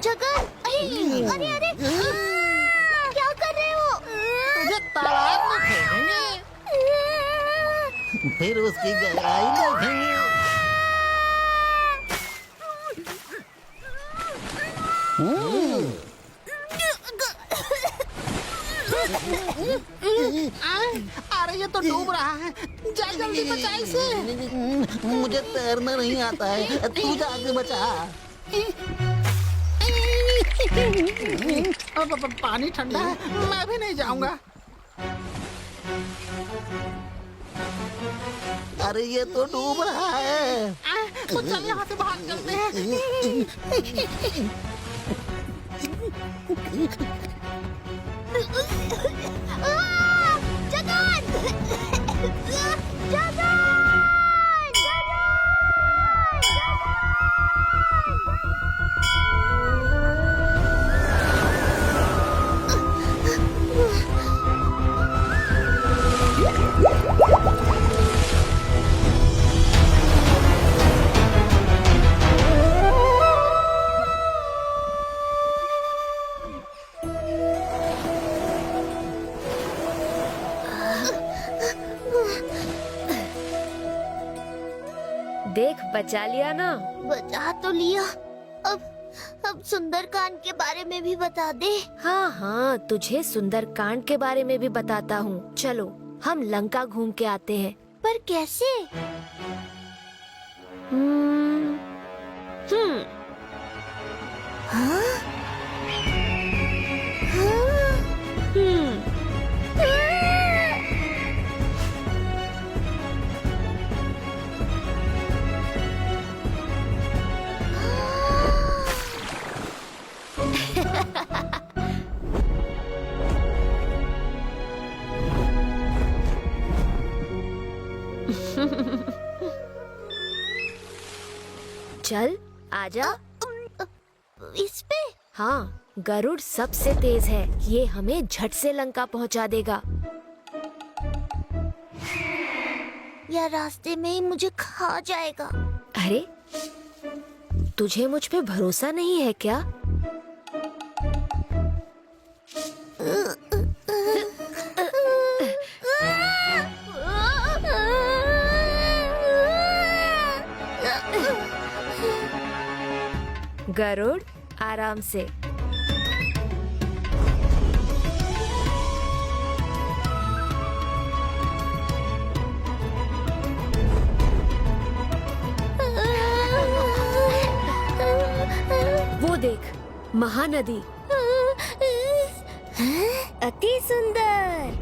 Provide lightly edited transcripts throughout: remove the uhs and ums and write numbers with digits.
जगन, अरे अरे क्या कर रहे हो? तुझे तालाब में फेंकेंगे, फिर उसकी गहराई देखेंगे। अरे ये तो डूब रहा है, जा जल्दी बचा इसे। मुझे तैरना नहीं आता है, तू जाके बचा। पानी ठंडा है, मैं भी नहीं जाऊंगा। अरे ये तो डूब रहा है। तो चल यहाँ से भाग चलते हैं। जगन! जगन! देख, बचा लिया ना। बचा तो लिया। अब सुंदरकांड के बारे में भी बता दे। हाँ हाँ, तुझे सुंदरकांड के बारे में भी बताता हूँ। चलो हम लंका घूम के आते हैं। पर कैसे? हम्म हाँ? हम्म चल आजा। इस पे? हाँ, गरुड़ सबसे तेज है, ये हमें झट से लंका पहुंचा देगा। या रास्ते में ही मुझे खा जाएगा? अरे, तुझे मुझ पे भरोसा नहीं है क्या? गरुड़, आराम से। वो देख, महानदी। अति सुंदर।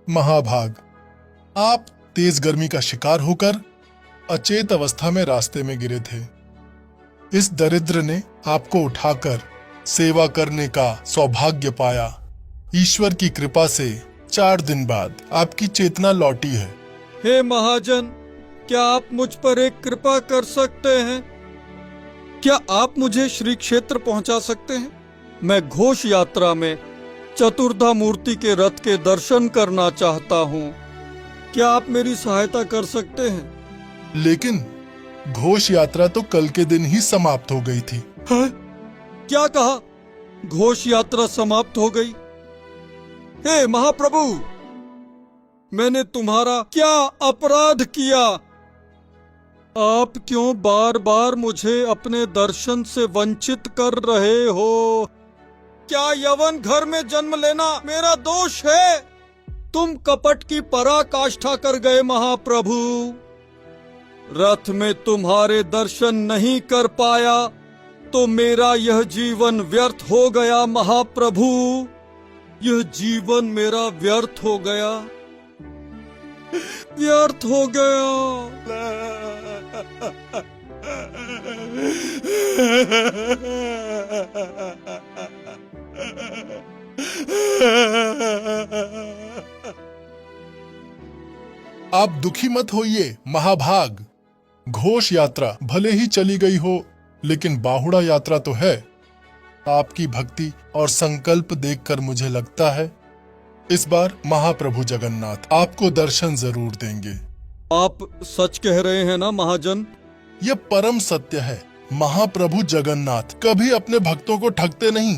महाभाग, आप तेज गर्मी का शिकार होकर अचेत अवस्था में रास्ते में गिरे थे। इस दरिद्र ने आपको उठाकर सेवा करने का सौभाग्य पाया। ईश्वर की कृपा से 4 दिन बाद आपकी चेतना लौटी है। हे महाजन, क्या आप मुझ पर एक कृपा कर सकते हैं? क्या आप मुझे श्री क्षेत्र पहुंचा सकते हैं? मैं घोष यात्रा में चतुर्धा मूर्ति के रथ के दर्शन करना चाहता हूँ। क्या आप मेरी सहायता कर सकते हैं? लेकिन घोष यात्रा तो कल के दिन ही समाप्त हो गई थी। है? क्या कहा? घोष यात्रा समाप्त हो गई? हे महाप्रभु, मैंने तुम्हारा क्या अपराध किया? आप क्यों बार बार मुझे अपने दर्शन से वंचित कर रहे हो? क्या यवन घर में जन्म लेना मेरा दोष है? तुम कपट की पराकाष्ठा कर गए महाप्रभु। रथ में तुम्हारे दर्शन नहीं कर पाया तो मेरा यह जीवन व्यर्थ हो गया महाप्रभु। यह जीवन मेरा व्यर्थ हो गया, व्यर्थ हो गया। आप दुखी मत होइए महाभाग। घोष यात्रा भले ही चली गई हो, लेकिन बाहुड़ा यात्रा तो है। आपकी भक्ति और संकल्प देखकर मुझे लगता है इस बार महाप्रभु जगन्नाथ आपको दर्शन जरूर देंगे। आप सच कह रहे हैं ना महाजन? यह परम सत्य है। महाप्रभु जगन्नाथ कभी अपने भक्तों को ठगते नहीं।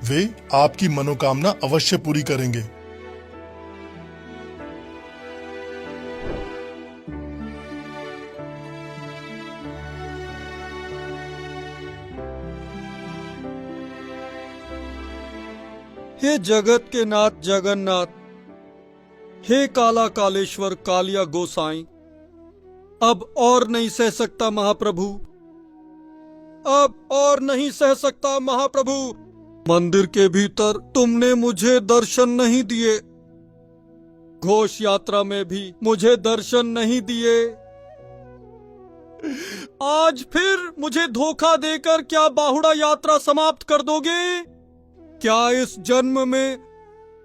वे आपकी मनोकामना अवश्य पूरी करेंगे। हे जगत के नाथ जगन्नाथ, हे काला कालेश्वर कालिया गोसाई, अब और नहीं सह सकता महाप्रभु, अब और नहीं सह सकता महाप्रभु। मंदिर के भीतर तुमने मुझे दर्शन नहीं दिए, घोष यात्रा में भी मुझे दर्शन नहीं दिए। आज फिर मुझे धोखा देकर क्या बाहुड़ा यात्रा समाप्त कर दोगे? क्या इस जन्म में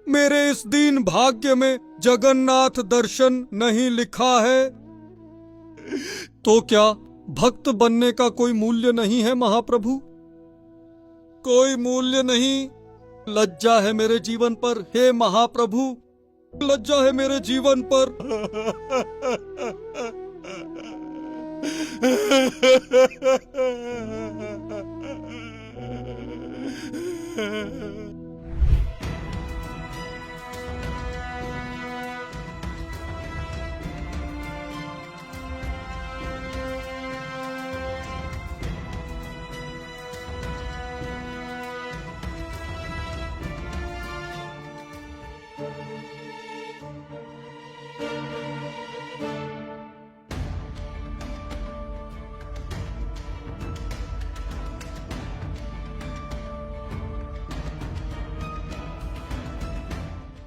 मेरे इस दीन भाग्य में जगन्नाथ दर्शन नहीं लिखा है? तो क्या भक्त बनने का कोई मूल्य नहीं है महाप्रभु? कोई मूल्य नहीं? लज्जा है मेरे जीवन पर, हे महाप्रभु, लज्जा है मेरे जीवन पर।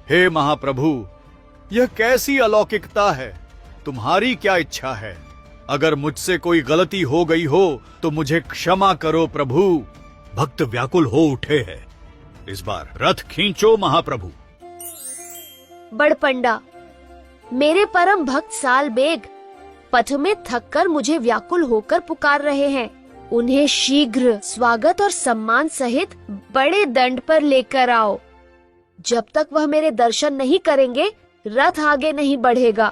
हे महाप्रभु, यह कैसी अलौकिकता है? तुम्हारी क्या इच्छा है? अगर मुझसे कोई गलती हो गई हो तो मुझे क्षमा करो प्रभु। भक्त व्याकुल हो उठे हैं, इस बार रथ खींचो महाप्रभु। बड़पंडा, मेरे परम भक्त साल बेग पथ में थककर मुझे व्याकुल होकर पुकार रहे हैं। उन्हें शीघ्र स्वागत और सम्मान सहित बड़े दंड पर लेकर आओ। जब तक वह मेरे दर्शन नहीं करेंगे, रथ आगे नहीं बढ़ेगा।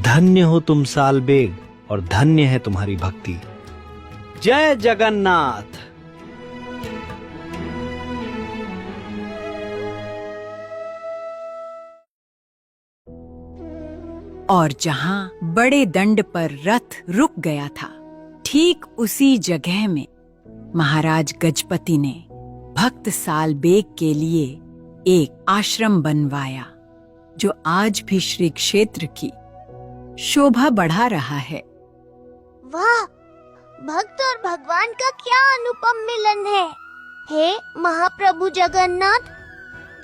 धन्य हो तुम सालबेग और धन्य है तुम्हारी भक्ति। जय जगन्नाथ। और जहां बड़े दंड पर रथ रुक गया था, ठीक उसी जगह में महाराज गजपति ने भक्त सालबेग के लिए एक आश्रम बनवाया, जो आज भी श्री क्षेत्र की शोभा बढ़ा रहा है। वाह, भक्त और भगवान का क्या अनुपम मिलन है। हे महाप्रभु जगन्नाथ,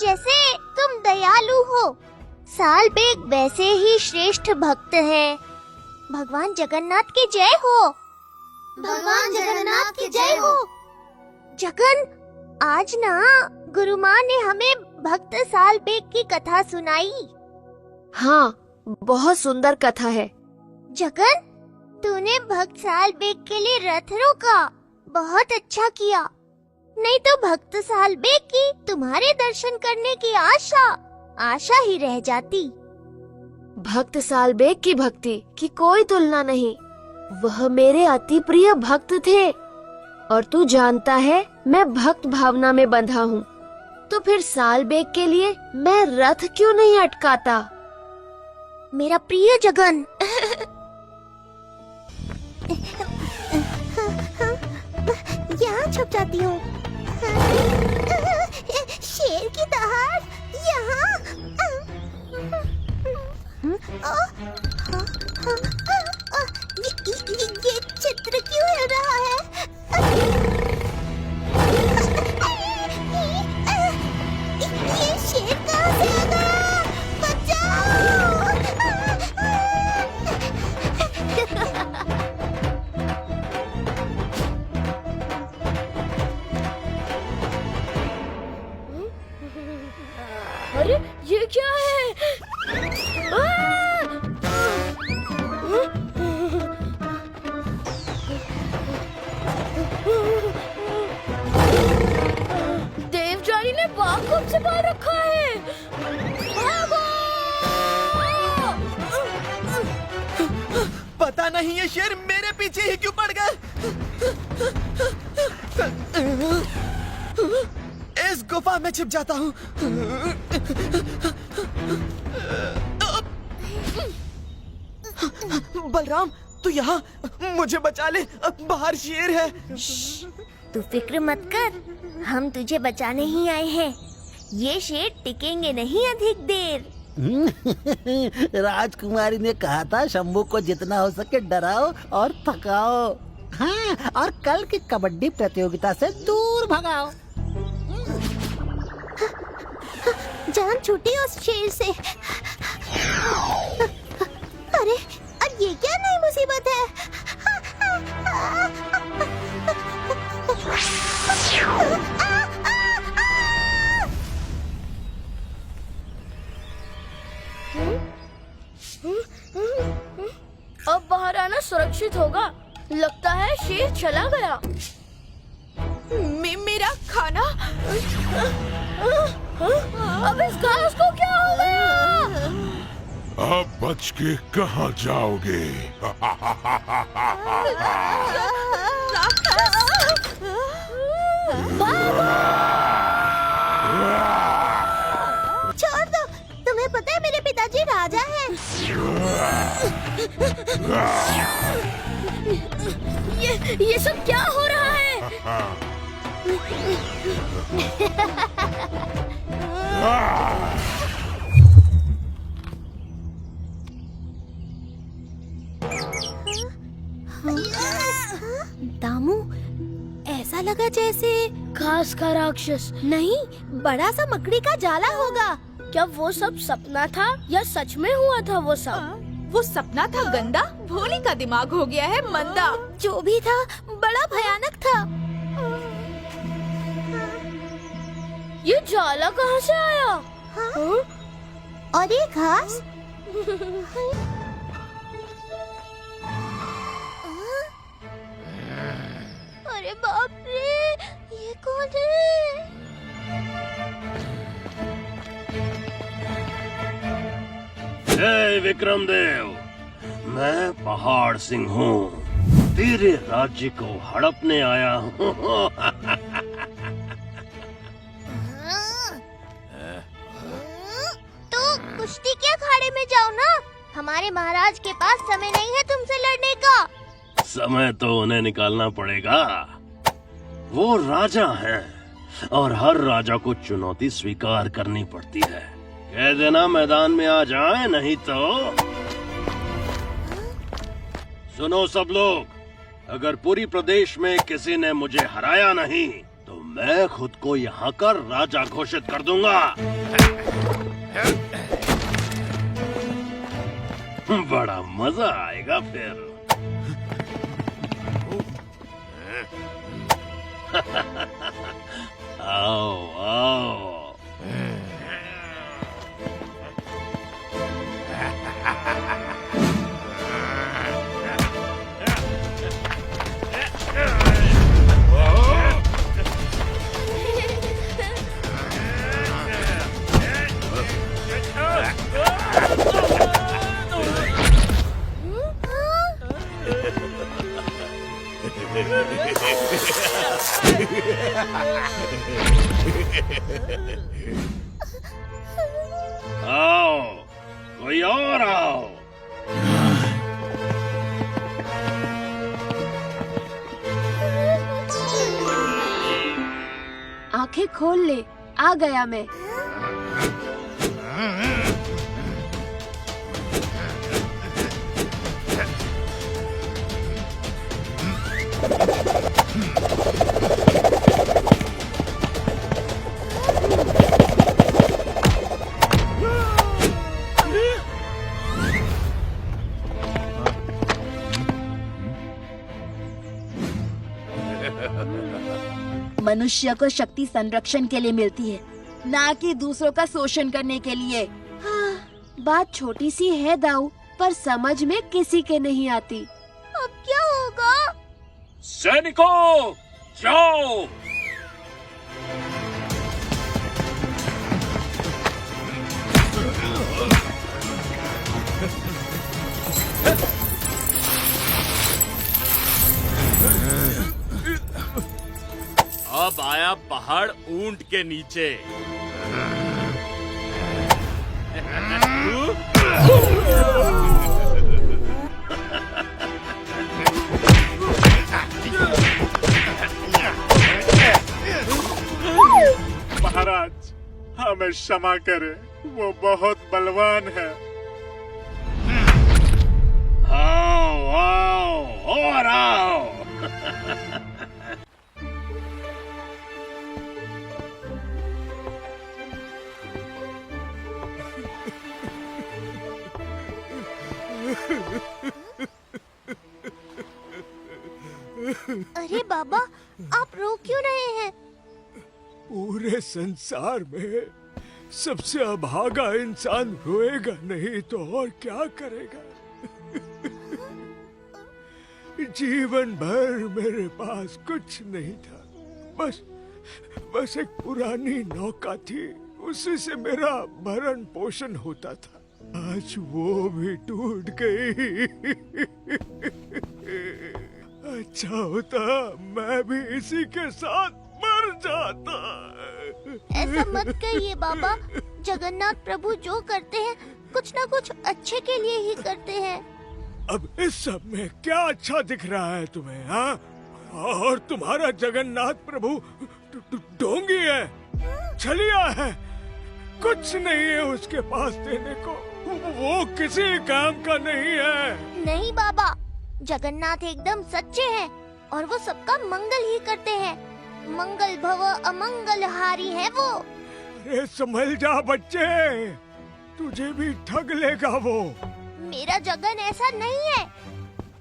जैसे तुम दयालु हो, सालबेग वैसे ही श्रेष्ठ भक्त हैं। भगवान जगन्नाथ की जय हो। भगवान जगन्नाथ की जय हो। जगन, आज ना गुरु माँ ने हमें भक्त सालबेग की कथा सुनाई। हाँ, बहुत सुंदर कथा है। जगन, तूने भक्त सालबेग के लिए रथ रोका, बहुत अच्छा किया। नहीं तो भक्त सालबेग की तुम्हारे दर्शन करने की आशा ही रह जाती। भक्त सालबेग की भक्ति की कोई तुलना नहीं। वह मेरे अति प्रिय भक्त थे, और तू जानता है मैं भक्त भावना में बंधा हूँ। तो फिर सालबेग के लिए मैं रथ क्यों नहीं अटकाता? मेरा प्रिय जगन, यहाँ छुप जाती हूँ। शेर की दहाड़ यहाँ। पता नहीं ये शेर मेरे पीछे ही क्यों पड़ गए। इस गुफा में छिप जाता हूँ। बलराम तू यहाँ, मुझे बचा ले, बाहर शेर है। तू फिक्र मत कर, हम तुझे बचाने ही आए हैं। ये शेर टिकेंगे नहीं अधिक देर। राजकुमारी ने कहा था शंभू को जितना हो सके डराओ और थकाओ। हाँ, और कल की कबड्डी प्रतियोगिता से दूर भगाओ। जान छूटी उस शेर से। अरे अब ये क्या नई मुसीबत है। अब बाहर आना सुरक्षित होगा। लगता है शेर चला गया। मेरा खाना। अब इस घास को क्या हो गया? अब बच के कहाँ जाओगे? छोड़ दो, तुम्हें पता है मेरे पिताजी राजा हैं। ये सब क्या हो रहा है? दामू, ऐसा लगा जैसे घास का राक्षस। नहीं, बड़ा सा मकड़ी का जाला होगा। क्या वो सब सपना था या सच में हुआ था वो सब? वो सपना था गंदा, भोली का दिमाग हो गया है मंदा। जो भी था बड़ा भयानक था। ये जाला कहाँ से आया? हाँ? और ये घास? अरे बाप रे, ये कौन है? जय विक्रमदेव, मैं पहाड़ सिंह हूँ। तेरे राज्य को हड़पने आया हूँ। तो कुश्ती के अखाड़े में जाओ ना। हमारे महाराज के पास समय नहीं है तुमसे लड़ने का। समय तो उन्हें निकालना पड़ेगा। वो राजा हैं और हर राजा को चुनौती स्वीकार करनी पड़ती है। कह देना मैदान में आ जाए, नहीं तो। सुनो सब लोग, अगर पूरी प्रदेश में किसी ने मुझे हराया नहीं तो मैं खुद को यहाँ का राजा घोषित कर दूंगा। बड़ा मजा आएगा फिर। आओ आओ। आओ, कोई और आओ। आंखें खोल ले, आ गया मैं। मनुष्य को शक्ति संरक्षण के लिए मिलती है, ना कि दूसरों का शोषण करने के लिए। हाँ, बात छोटी सी है दाऊ, पर समझ में किसी के नहीं आती। अब क्या होगा? सैनिकों, जाओ। पहाड़ ऊंट के नीचे। महाराज, हमें क्षमा करें, वो बहुत बलवान है। आओ आओ और आओ। अरे बाबा, आप रो क्यों रहे हैं? पूरे संसार में सबसे अभागा इंसान रोएगा नहीं तो और क्या करेगा? जीवन भर मेरे पास कुछ नहीं था, बस एक पुरानी नौका थी, उसी से मेरा भरण पोषण होता था। आज वो भी टूट गई। अच्छा होता मैं भी इसी के साथ मर जाता। ऐसा मत कहिए बाबा, जगन्नाथ प्रभु जो करते हैं कुछ ना कुछ अच्छे के लिए ही करते हैं। अब इस सब में क्या अच्छा दिख रहा है तुम्हें, हाँ? और तुम्हारा जगन्नाथ प्रभु ढोंगी है, छलिया है, कुछ नहीं है उसके पास देने को, वो किसी काम का नहीं है। नहीं बाबा, जगन्नाथ एकदम सच्चे हैं और वो सबका मंगल ही करते हैं। मंगल भव अमंगल हारी है वो। अरे संभल जा बच्चे, तुझे भी ठग लेगा वो। मेरा जगन ऐसा नहीं है,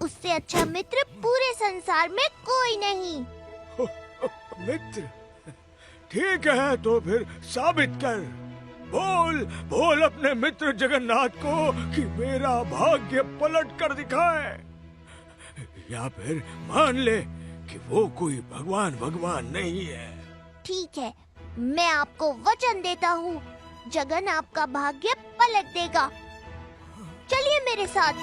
उससे अच्छा मित्र पूरे संसार में कोई नहीं। मित्र? ठीक है, तो फिर साबित कर, बोल अपने मित्र जगन्नाथ को कि मेरा भाग्य पलट कर दिखाए, या फिर मान ले कि वो कोई भगवान नहीं है। ठीक है, मैं आपको वचन देता हूँ, जगन आपका भाग्य पलट देगा। चलिए मेरे साथ।